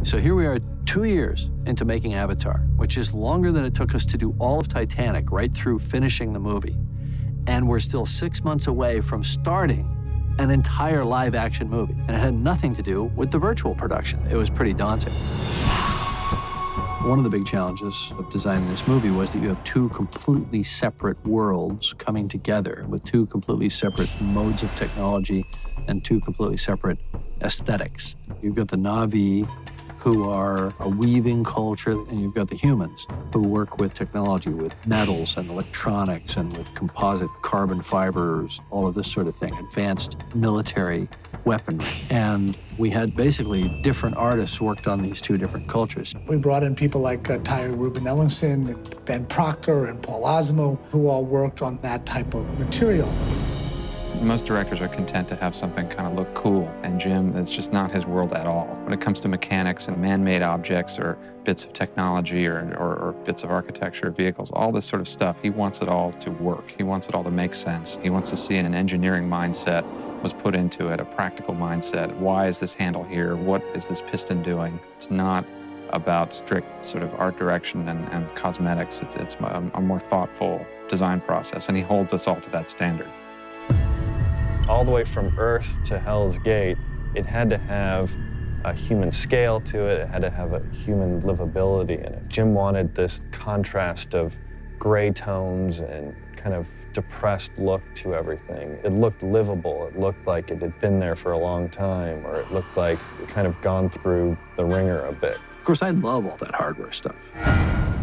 So here we are 2 years into making Avatar, which is longer than it took us to do all of Titanic right through finishing the movie. And we're still 6 months away from starting an entire live action movie. And it had nothing to do with the virtual production. It was pretty daunting. One of the big challenges of designing this movie was that you have two completely separate worlds coming together with two completely separate modes of technology and two completely separate aesthetics. You've got the Na'vi, who are a weaving culture, and you've got the humans who work with technology, with metals and electronics and with composite carbon fibers, all of this sort of thing, advanced military weaponry. And we had basically different artists worked on these two different cultures. We brought in people like Ty Ruben Ellingson and Ben Proctor and Paul Osmo, who all worked on that type of material. Most directors are content to have something kind of look cool, and Jim, it's just not his world at all. When it comes to mechanics and man-made objects or bits of technology or bits of architecture, vehicles, all this sort of stuff, he wants it all to work. He wants it all to make sense. He wants to see an engineering mindset was put into it, a practical mindset. Why is this handle here? What is this piston doing? It's not about strict sort of art direction and cosmetics. It's a more thoughtful design process, and he holds us all to that standard. All the way from Earth to Hell's Gate, it had to have a human scale to it. It had to have a human livability in it. Jim wanted this contrast of gray tones and kind of depressed look to everything. It looked livable. It looked like it had been there for a long time, or it looked like it kind of gone through the ringer a bit. Of course, I love all that hardware stuff.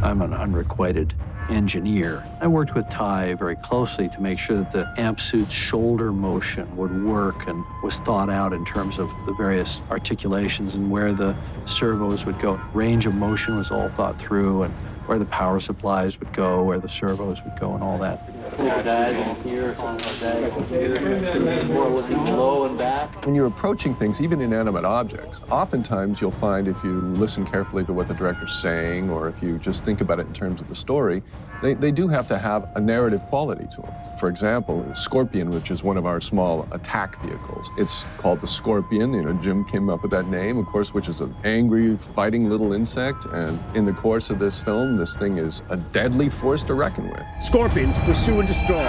I'm an unrequited engineer. I worked with Ty very closely to make sure that the amp suit's shoulder motion would work and was thought out in terms of the various articulations and where the servos would go. Range of motion was all thought through, and where the power supplies would go, where the servos would go, and all that. When you're approaching things, even inanimate objects, oftentimes you'll find if you listen carefully to what the director's saying, or if you just think about it in terms of the story, they do have to have a narrative quality to them. For example, Scorpion, which is one of our small attack vehicles. It's called the Scorpion. You know, Jim came up with that name, of course, which is an angry, fighting little insect. And in the course of this film, this thing is a deadly force to reckon with. Scorpions pursue and destroy.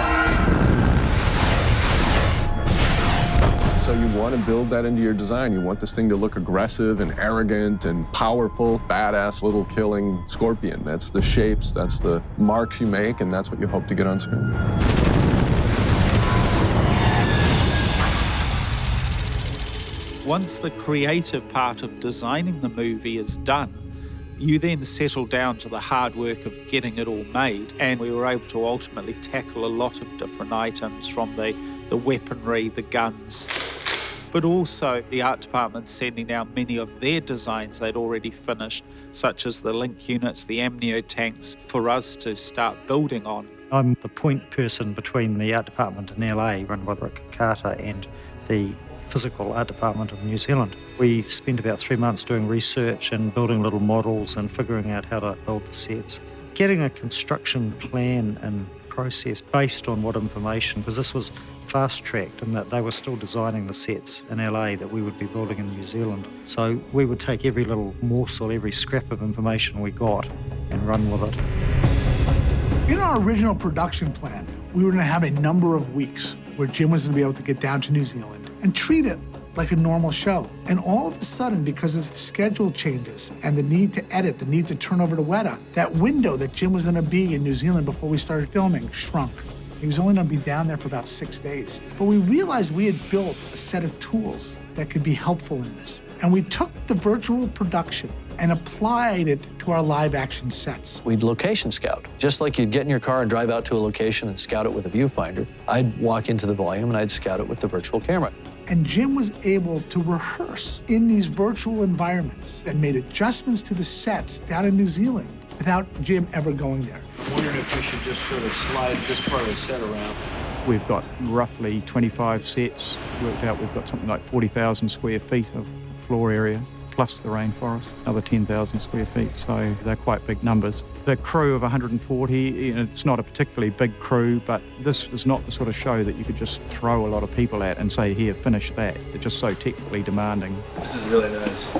So you want to build that into your design. You want this thing to look aggressive and arrogant and powerful, badass little killing scorpion. That's the shapes, that's the marks you make, and that's what you hope to get on screen. Once the creative part of designing the movie is done, you then settle down to the hard work of getting it all made, and we were able to ultimately tackle a lot of different items, from the weaponry, the guns, but also the art department sending out many of their designs they'd already finished, such as the link units, the amnio tanks, for us to start building on. I'm the point person between the art department in LA, run by Rick Carter, and the physical art department of New Zealand. We spent about 3 months doing research and building little models and figuring out how to build the sets. Getting a construction plan and process based on what information, because this was fast-tracked in that they were still designing the sets in LA that we would be building in New Zealand. So we would take every little morsel, every scrap of information we got and run with it. In our original production plan, we were going to have a number of weeks where Jim was going to be able to get down to New Zealand and treat it like a normal show. And all of a sudden, because of the schedule changes and the need to edit, the need to turn over to Weta, that window that Jim was gonna be in New Zealand before we started filming shrunk. He was only gonna be down there for about 6 days. But we realized we had built a set of tools that could be helpful in this. And we took the virtual production and applied it to our live action sets. We'd location scout. Just like you'd get in your car and drive out to a location and scout it with a viewfinder, I'd walk into the volume and I'd scout it with the virtual camera. And Jim was able to rehearse in these virtual environments and made adjustments to the sets down in New Zealand without Jim ever going there. I'm wondering if we should just sort of slide this part of the set around. We've got roughly 25 sets worked out. We've got something like 40,000 square feet of floor area, plus the rainforest, another 10,000 square feet, so they're quite big numbers. The crew of 140, you know, it's not a particularly big crew, but this is not the sort of show that you could just throw a lot of people at and say, here, finish that. They're just so technically demanding. This is really nice.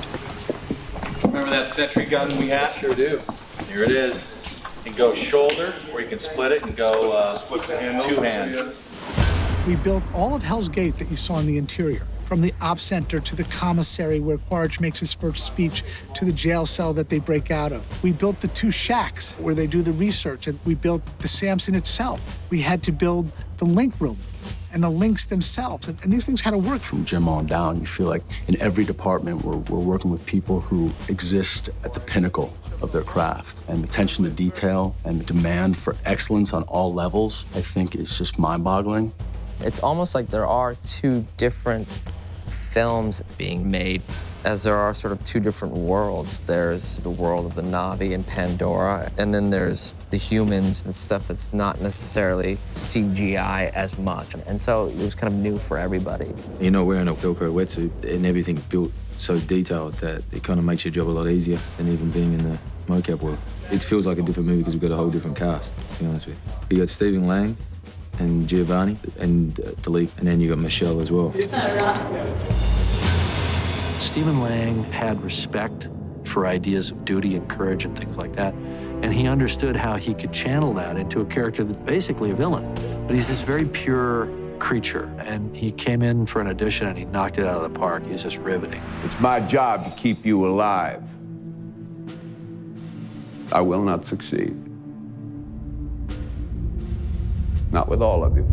that sentry gun we have? Sure do. Here it is. You can go shoulder, or you can split it and go two hands. We built all of Hell's Gate that you saw in the interior, from the op center to the commissary where Quaritch makes his first speech to the jail cell that they break out of. We built the 2 shacks where they do the research, and we built the Samson itself. We had to build the link room and the links themselves, and these things had to work. From Jim on down, you feel like in every department we're working with people who exist at the pinnacle of their craft, and the attention to detail and the demand for excellence on all levels, I think, is just mind-boggling. It's almost like there are 2 different films being made, as there are sort of 2 different worlds. There's the world of the Na'vi and Pandora, and then there's the humans and stuff that's not necessarily CGI as much. And so it was kind of new for everybody. You're not wearing a Velcro wetsuit, and everything's built so detailed that it kind of makes your job a lot easier than even being in the mocap world. It feels like a different movie because we've got a whole different cast, to be honest with you. You got Stephen Lang and Giovanni and Dilip, and then you got Michelle as well. Stephen Lang had respect for ideas of duty and courage and things like that, and he understood how he could channel that into a character that's basically a villain. But he's this very pure creature, and he came in for an audition and he knocked it out of the park. He was just riveting. It's my job to keep you alive. I will not succeed. Not with all of you.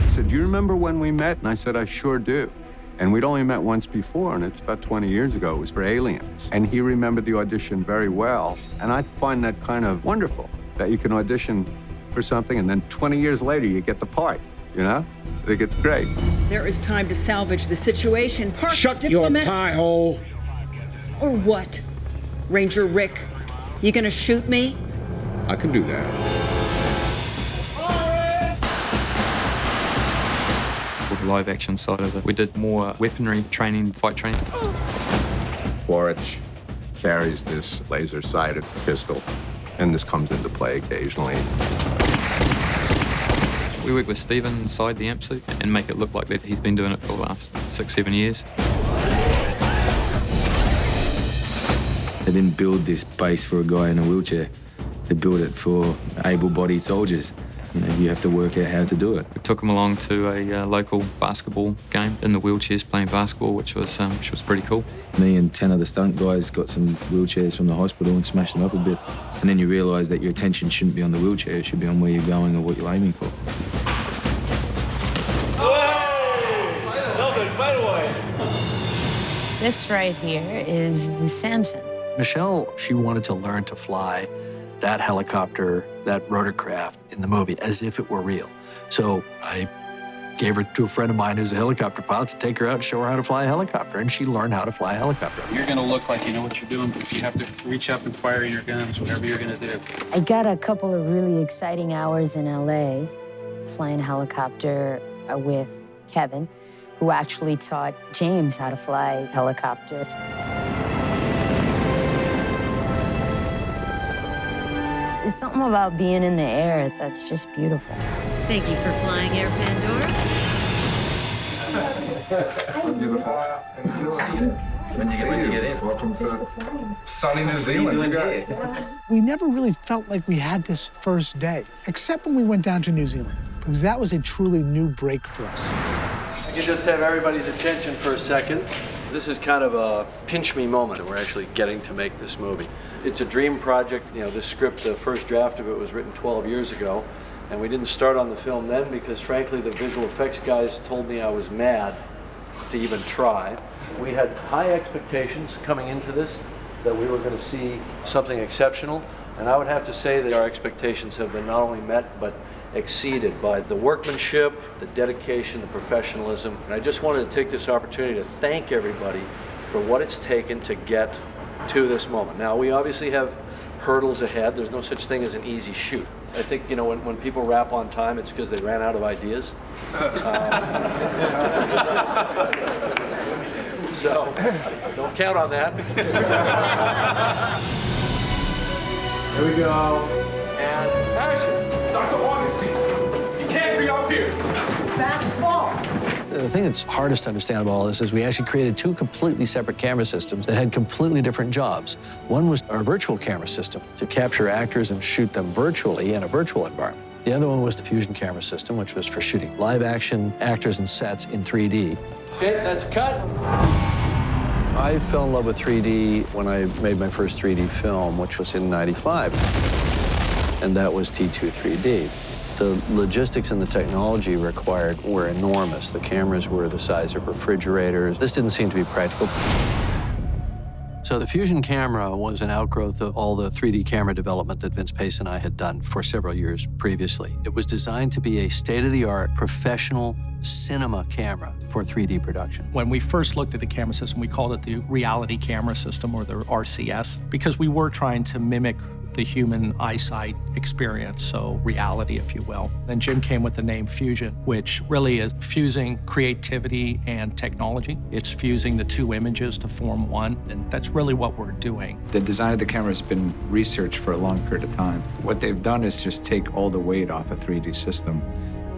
He said, "Do you remember when we met?" And I said, "I sure do." And we'd only met once before, and it's about 20 years ago. It was for Aliens. And he remembered the audition very well. And I find that kind of wonderful, that you can audition for something and then 20 years later you get the part, you know? I think it's great. There is time to salvage the situation. Park Shut your pie hole. Or what? Ranger Rick, you gonna shoot me? I can do that. With the live action side of it, we did more weaponry training, fight training. Quaritch carries this laser-sighted pistol, and this comes into play occasionally. We work with Stephen inside the amp suit and make it look like that he's been doing it for the last 6-7 years. They didn't build this base for a guy in a wheelchair. They built it for able-bodied soldiers. You know, you have to work out how to do it. We took him along to a local basketball game in the wheelchairs playing basketball, which was pretty cool. Me and 10 other stunt guys got some wheelchairs from the hospital and smashed them up a bit. And then you realise that your attention shouldn't be on the wheelchair, it should be on where you're going or what you're aiming for. This right here is the Samson. Michelle, she wanted to learn to fly that helicopter, that rotorcraft in the movie as if it were real. So I gave her to a friend of mine who's a helicopter pilot to take her out and show her how to fly a helicopter, and she learned how to fly a helicopter. You're gonna look like you know what you're doing, but you have to reach up and fire your guns, whatever you're gonna do. I got a couple of really exciting hours in LA flying a helicopter with Kevin, who actually taught James how to fly helicopters. There's something about being in the air that's just beautiful. Thank you for flying Air Pandora. Welcome to sunny New Zealand. We never really felt like we had this first day, except when we went down to New Zealand, because that was a truly new break for us. I can just have everybody's attention for a second. This is kind of a pinch me moment, and we're actually getting to make this movie. It's a dream project. You know, this script, the first draft of it was written 12 years ago, and we didn't start on the film then because, frankly, the visual effects guys told me I was mad to even try. We had high expectations coming into this, that we were going to see something exceptional, and I would have to say that our expectations have been not only met, but exceeded by the workmanship, the dedication, the professionalism. And I just wanted to take this opportunity to thank everybody for what it's taken to get to this moment. Now, we obviously have hurdles ahead. There's no such thing as an easy shoot. I think, you know, when people wrap on time, it's because they ran out of ideas. So, don't count on that. Here we go. And action. Dr. Augustine, you can't be up here. Fast ball. The thing that's hardest to understand about all this is we actually created two completely separate camera systems that had completely different jobs. One was our virtual camera system to capture actors and shoot them virtually in a virtual environment. The other one was the Fusion camera system, which was for shooting live action actors and sets in 3D. Okay, that's a cut. I fell in love with 3D when I made my first 3D film, which was in '95, and that was T2 3D. The logistics and the technology required were enormous. The cameras were the size of refrigerators. This didn't seem to be practical. So the Fusion camera was an outgrowth of all the 3D camera development that Vince Pace and I had done for several years previously. It was designed to be a state-of-the-art professional cinema camera for 3D production. When we first looked at the camera system, we called it the reality camera system, or the RCS, because we were trying to mimic the human eyesight experience, so reality, if you will. Then Jim came with the name Fusion, which really is fusing creativity and technology. It's fusing the two images to form one, and that's really what we're doing. The design of the camera has been researched for a long period of time. What they've done is just take all the weight off a 3D system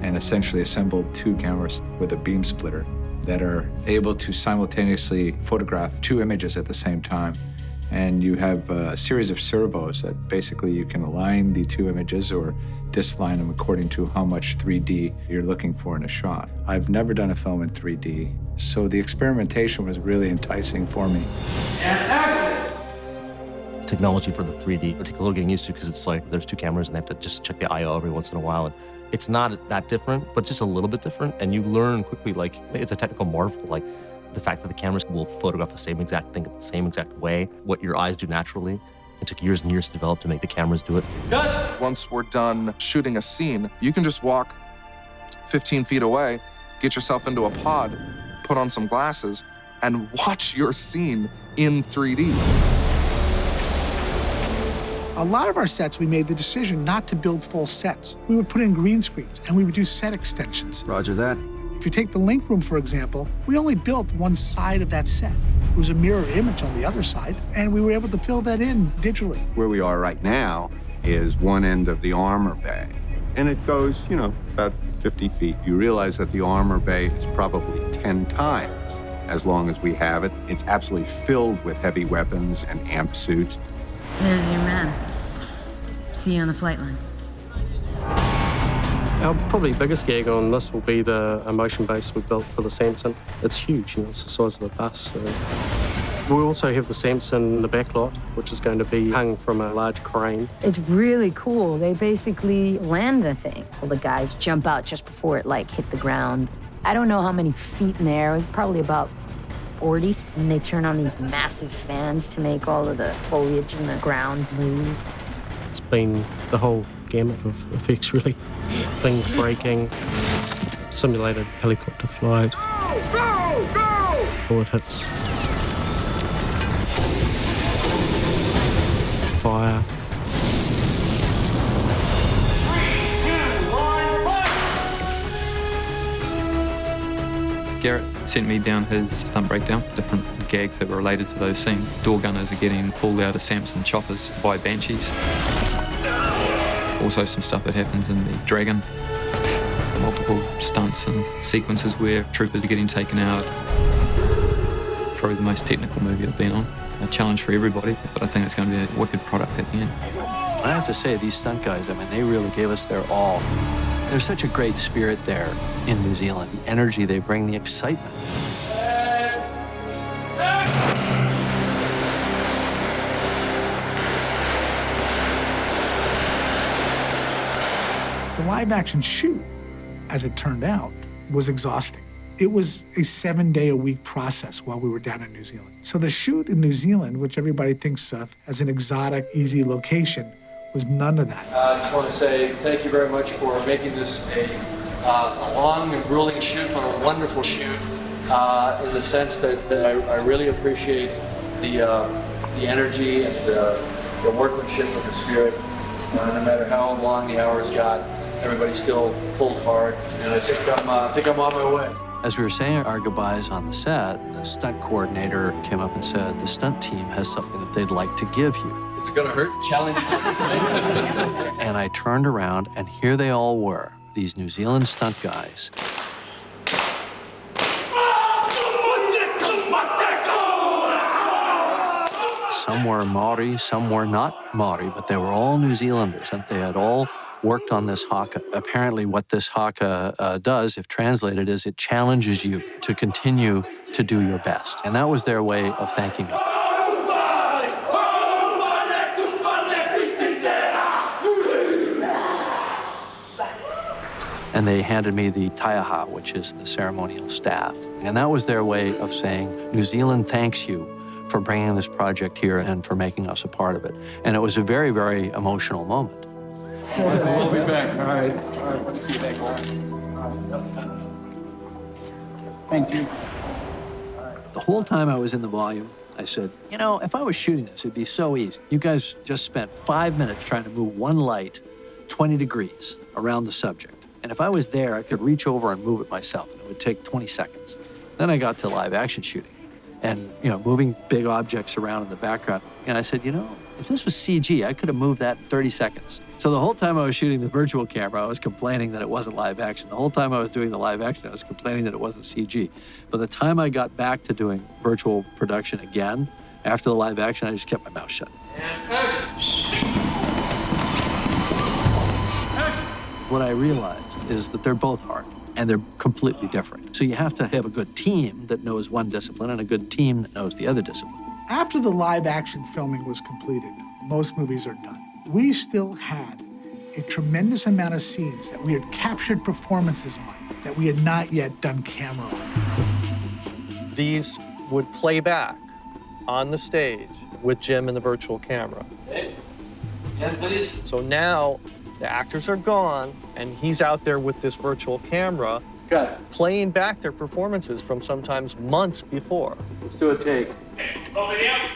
and essentially assemble two cameras with a beam splitter that are able to simultaneously photograph two images at the same time. And you have a series of servos that basically you can align the two images or disalign them according to how much 3D you're looking for in a shot. I've never done a film in 3D, so the experimentation was really enticing for me. Technology for the 3D, it takes a little getting used to because it's like there's two cameras and they have to just check the I/O every once in a while. And it's not that different, but just a little bit different. And you learn quickly, like, it's a technical marvel. Like, the fact that the cameras will photograph the same exact thing the same exact way, what your eyes do naturally. It took years and years to develop to make the cameras do it. Cut! Once we're done shooting a scene, you can just walk 15 feet away, get yourself into a pod, put on some glasses, and watch your scene in 3D. A lot of our sets, we made the decision not to build full sets. We would put in green screens and we would do set extensions. Roger that. If you take the link room, for example, we only built one side of that set. It was a mirror image on the other side, and we were able to fill that in digitally. Where we are right now is one end of the armor bay, and it goes, about 50 feet. You realize that the armor bay is probably 10 times as long as we have it. It's absolutely filled with heavy weapons and amp suits. There's your man. See you on the flight line. Our probably biggest gag on this will be the emotion base we built for the Samson. It's huge, it's the size of a bus. So. We also have the Samson in the back lot, which is going to be hung from a large crane. It's really cool. They basically land the thing. All the guys jump out just before it hit the ground. I don't know how many feet in there. It was probably about 40. And they turn on these massive fans to make all of the foliage in the ground move. It's been the whole gamut of effects, really. Things breaking, simulated helicopter flight, bullet hits, fire. Garrett sent me down his stunt breakdown, different gags that were related to those scenes. Door gunners are getting pulled out of Samson choppers by Banshees. Also some stuff that happens in the Dragon. Multiple stunts and sequences where troopers are getting taken out. Probably the most technical movie I've been on. A challenge for everybody, but I think it's going to be a wicked product at the end. I have to say, these stunt guys, they really gave us their all. There's such a great spirit there in New Zealand. The energy they bring, the excitement. The live-action shoot, as it turned out, was exhausting. It was a 7-day-a-week process while we were down in New Zealand. So the shoot in New Zealand, which everybody thinks of as an exotic, easy location, was none of that. I just want to say thank you very much for making this a long and grueling shoot, but a wonderful shoot, in the sense that I really appreciate the energy and the workmanship of the spirit. No matter how long the hours got, everybody still pulled hard, and I think I'm on my way. As we were saying our goodbyes on the set, the stunt coordinator came up and said, the stunt team has something that they'd like to give you. It's gonna hurt. Challenge. And I turned around, and here they all were, these New Zealand stunt guys, Some were Maori, some were not Maori, but they were all New Zealanders, and they had all worked on this haka. Apparently what this haka does, if translated, is it challenges you to continue to do your best. And that was their way of thanking me. And they handed me the taiaha, which is the ceremonial staff. And that was their way of saying, New Zealand thanks you for bringing this project here and for making us a part of it. And it was a very, very emotional moment. We'll be back. All right. All right. See you back. All right. Thank you. The whole time I was in the volume, I said, you know, if I was shooting this, it'd be so easy. You guys just spent 5 minutes trying to move one light 20 degrees around the subject. And if I was there, I could reach over and move it myself, and it would take 20 seconds. Then I got to live action shooting and, you know, moving big objects around in the background. And I said, you know, if this was CG, I could have moved that in 30 seconds. So the whole time I was shooting the virtual camera, I was complaining that it wasn't live action. The whole time I was doing the live action, I was complaining that it wasn't CG. By the time I got back to doing virtual production again, after the live action, I just kept my mouth shut. What I realized is that they're both hard and they're completely different. So you have to have a good team that knows one discipline and a good team that knows the other discipline. After the live action filming was completed, most movies are done. We still had a tremendous amount of scenes that we had captured performances on that we had not yet done camera on. These would play back on the stage with Jim and the virtual camera. Hey. Again, please. So now the actors are gone, and he's out there with this virtual camera playing back their performances from sometimes months before. Let's do a take. Over the out.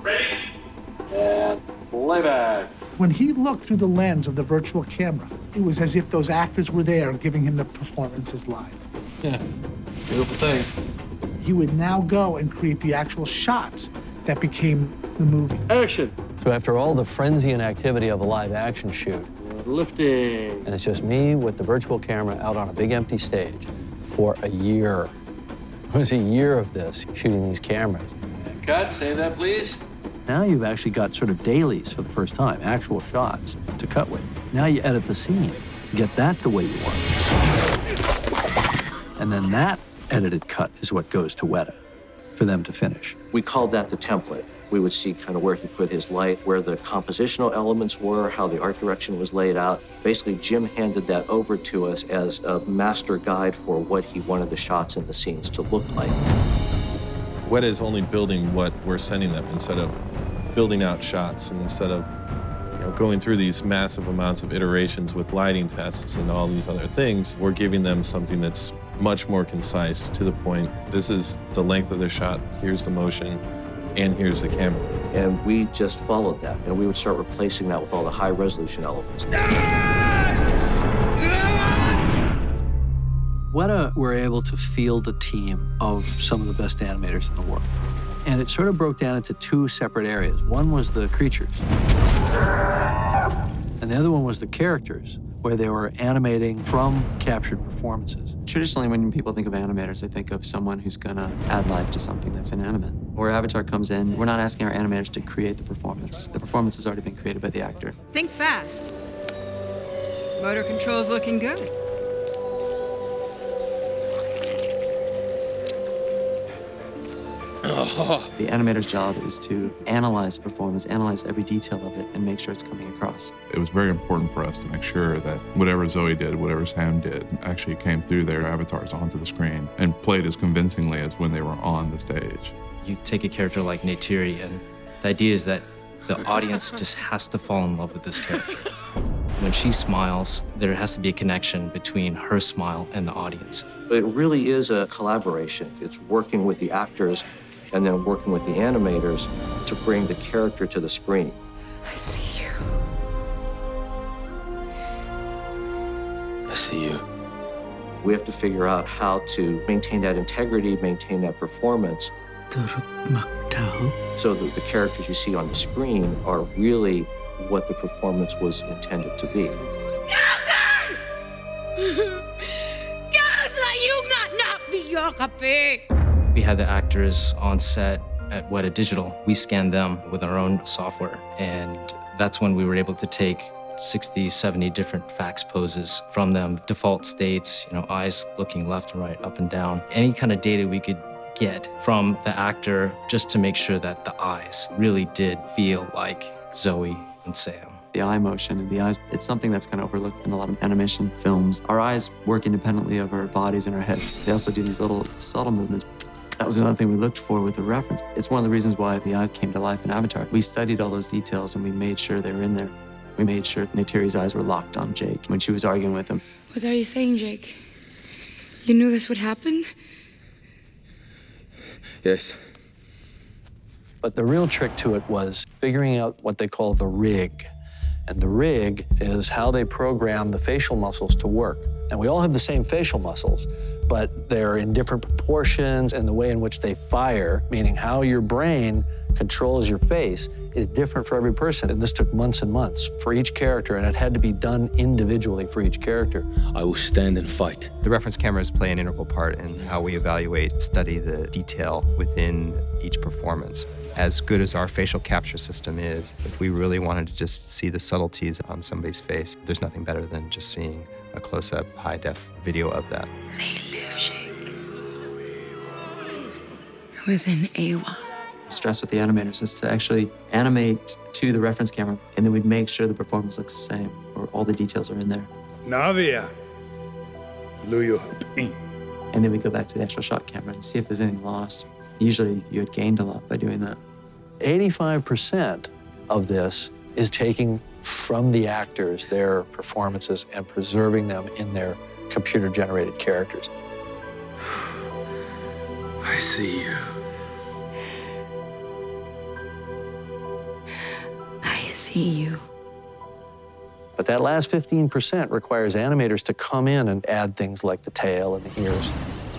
Ready? And playback. When he looked through the lens of the virtual camera, it was as if those actors were there giving him the performances live. Yeah, beautiful thing. He would now go and create the actual shots that became the movie. Action. So after all the frenzy and activity of a live action shoot, lifting. And it's just me with the virtual camera out on a big empty stage for a year. It was a year of this, shooting these cameras. Cut, say that, please. Now you've actually got sort of dailies for the first time, actual shots to cut with. Now you edit the scene, get that the way you want. And then that edited cut is what goes to Weta for them to finish. We called that the template. We would see kind of where he put his light, where the compositional elements were, how the art direction was laid out. Basically, Jim handed that over to us as a master guide for what he wanted the shots and the scenes to look like. Weta is only building what we're sending them instead of building out shots, and instead of going through these massive amounts of iterations with lighting tests and all these other things. We're giving them something that's much more concise, to the point. This is the length of the shot, here's the motion, and here's the camera. And we just followed that, and we would start replacing that with all the high resolution elements. Weta were able to field a team of some of the best animators in the world. And it sort of broke down into two separate areas. One was the creatures, and the other one was the characters, where they were animating from captured performances. Traditionally, when people think of animators, they think of someone who's gonna add life to something that's inanimate. Where Avatar comes in, we're not asking our animators to create the performance. The performance has already been created by the actor. Think fast. Motor control's looking good. The animator's job is to analyze the performance, analyze every detail of it, and make sure it's coming across. It was very important for us to make sure that whatever Zoe did, whatever Sam did, actually came through their avatars onto the screen and played as convincingly as when they were on the stage. You take a character like Neytiri, and the idea is that the audience just has to fall in love with this character. When she smiles, there has to be a connection between her smile and the audience. It really is a collaboration. It's working with the actors and then working with the animators to bring the character to the screen. I see you. I see you. We have to figure out how to maintain that integrity, maintain that performance, so that the characters you see on the screen are really what the performance was intended to be. We had the actors on set at Weta Digital, we scanned them with our own software. And that's when we were able to take 60, 70 different fax poses from them, default states, eyes looking left and right, up and down. Any kind of data we could get from the actor just to make sure that the eyes really did feel like Zoe and Sam. The eye motion and the eyes, it's something that's kind of overlooked in a lot of animation films. Our eyes work independently of our bodies and our heads. They also do these little subtle movements. That was another thing we looked for with the reference. It's one of the reasons why the eyes came to life in Avatar. We studied all those details and we made sure they were in there. We made sure Neytiri's eyes were locked on Jake when she was arguing with him. What are you saying, Jake? You knew this would happen? Yes. But the real trick to it was figuring out what they call the rig. And the rig is how they program the facial muscles to work. And we all have the same facial muscles, but they're in different proportions, and the way in which they fire, meaning how your brain controls your face, is different for every person. And this took months and months for each character, and it had to be done individually for each character. I will stand and fight. The reference cameras play an integral part in how we evaluate, study the detail within each performance. As good as our facial capture system is, if we really wanted to just see the subtleties on somebody's face, there's nothing better than just seeing a close-up, high-def video of that. They live, Jake. Within Eywa. The stress with the animators was to actually animate to the reference camera, and then we'd make sure the performance looks the same, or all the details are in there. Navia. Luyo. And then we'd go back to the actual shot camera and see if there's anything lost. Usually you had gained a lot by doing that. 85% of this is taking from the actors their performances and preserving them in their computer-generated characters. I see you. I see you. But that last 15% requires animators to come in and add things like the tail and the ears.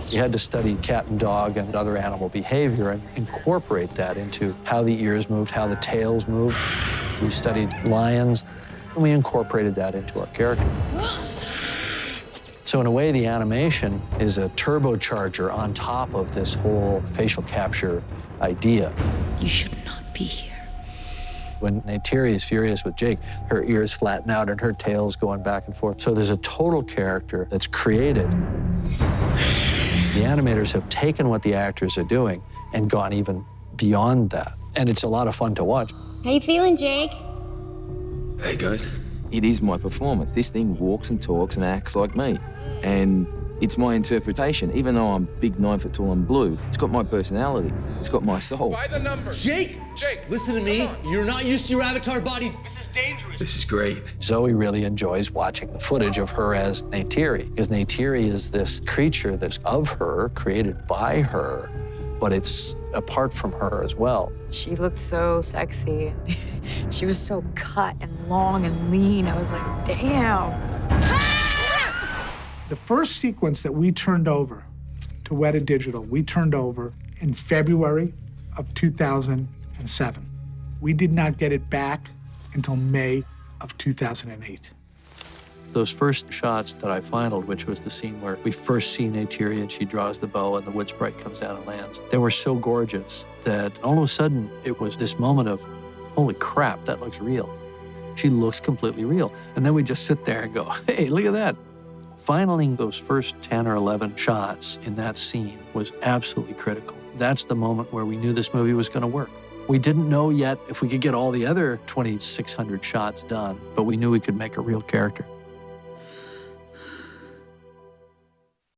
You had to study cat and dog and other animal behavior and incorporate that into how the ears moved, how the tails moved. We studied lions, and we incorporated that into our character. So in a way, the animation is a turbocharger on top of this whole facial capture idea. You should not be here. When Neytiri is furious with Jake, her ears flatten out and her tail's going back and forth. So there's a total character that's created. The animators have taken what the actors are doing and gone even beyond that. And it's a lot of fun to watch. How you feeling, Jake? Hey, guys. It is my performance. This thing walks and talks and acts like me. And it's my interpretation. Even though I'm big, 9 foot tall and blue, it's got my personality. It's got my soul. By the numbers. Jake! Listen to me. You're not used to your avatar body. This is dangerous. This is great. Zoe really enjoys watching the footage of her as Neytiri, because Neytiri is this creature that's of her, created by her, but it's apart from her as well. She looked so sexy. She was so cut and long and lean. I was like, damn. The first sequence that we turned over to Weta Digital, we turned over in February of 2007. We did not get it back until May of 2008. Those first shots that I finaled, which was the scene where we first see Neytiri and she draws the bow and the wood sprite comes down and lands, they were so gorgeous that all of a sudden it was this moment of, holy crap, that looks real. She looks completely real. And then we just sit there and go, hey, look at that. Finaling those first 10 or 11 shots in that scene was absolutely critical. That's the moment where we knew this movie was going to work. We didn't know yet if we could get all the other 2,600 shots done, but we knew we could make a real character.